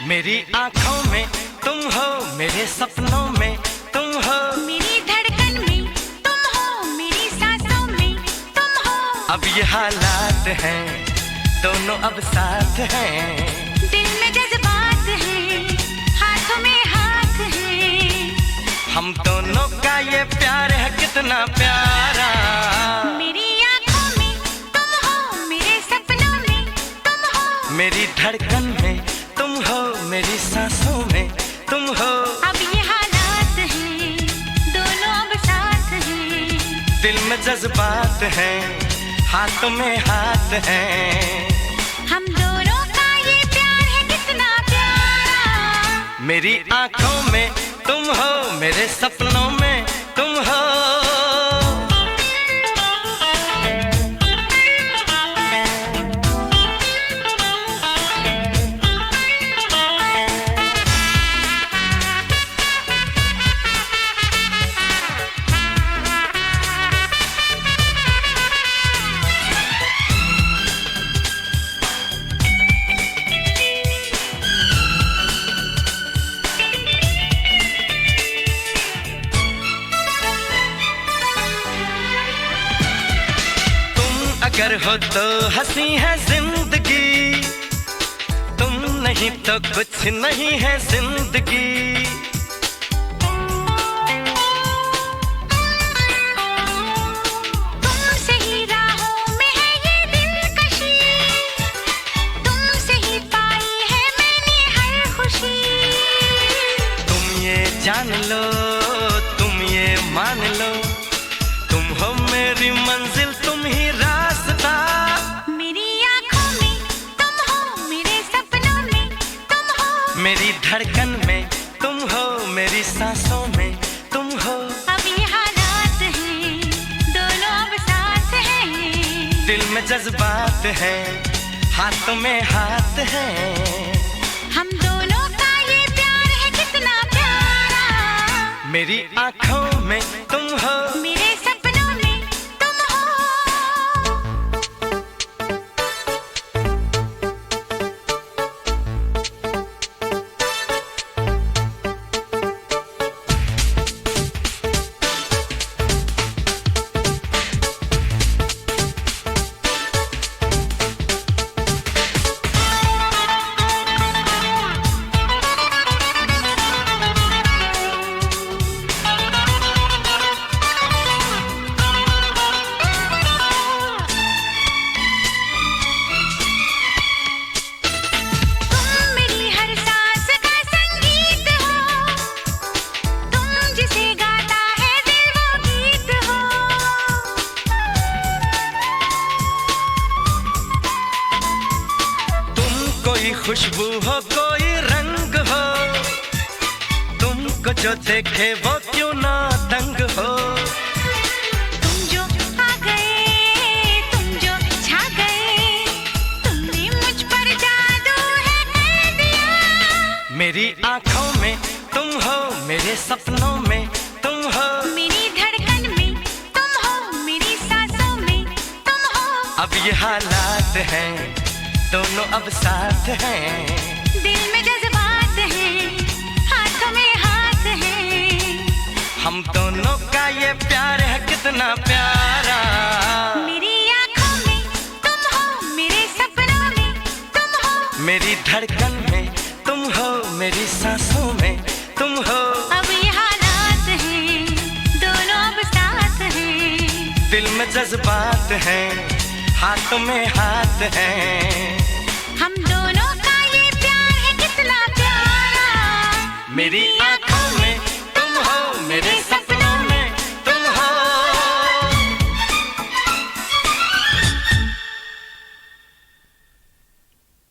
मेरी आँखों में तुम हो, मेरे सपनों में तुम हो, मेरी धड़कन में तुम हो, मेरी सांसों में तुम हो। अब ये हालात हैं, दोनों अब साथ हैं। दिल में जज्बात हैं, हाथों में हाथ हैं। हम दोनों का ये प्यार है कितना प्यारा। मेरी आँखों में तुम हो, मेरे सपनों में तुम हो, मेरी धड़कन में तुम हो, मेरी सांसों में तुम हो। अब ये हालात हैं, दोनों अब साथ हैं। दिल में जज्बात हैं, हाथों में हाथ हैं। हम दोनों का ये प्यार है कितना प्यारा। मेरी आँखों में तुम हो, मेरे सपनों में तुम हो। अगर हो तो हंसी है जिंदगी, तुम नहीं तो कुछ नहीं है जिंदगी। तुमसे ही राहों में है ये दिलकशी, तुमसे ही पाई है मैंने हर खुशी। तुम ये जान लो, तुम ये मान लो, तुम हो मेरी मंजिल, तुम ही रास्ता। मेरी आँखों में तुम हो, मेरे सपनों में तुम हो, मेरी धड़कन में तुम हो, मेरी सांसों में तुम हो। अब ये हालात हैं, दोनों अब साथ हैं। दिल में जज्बात हैं, हाथों में हाथ हैं। हम दोनों का ये प्यार है कितना प्यारा। मेरी आँखों में तुम हो, मेरे सपनों में तुम हो। कोई खुशबू हो, कोई रंग हो, तुमको जो देखे वो क्यों ना दंग हो। तुम जो आ गए, तुम जो छा गए, तुमने मुझ पर जादू है कर दिया। मेरी आँखों में तुम हो, मेरे सपनों में तुम हो, मेरी धड़कन में तुम हो, मेरी सांसों में तुम हो। अब ये हालात हैं, दोनों अब साथ हैं। दिल में जज्बात हैं, हाथों में हाथ हैं। हम दोनों का ये प्यार है कितना प्यारा। मेरी आँखों में तुम हो, मेरे सपनों में तुम हो, मेरी धड़कन में तुम हो, मेरी सांसों में तुम हो। अब ये हालात हैं, दोनों अब साथ हैं। दिल में जज्बात हैं, हाथों में हाथ हैं।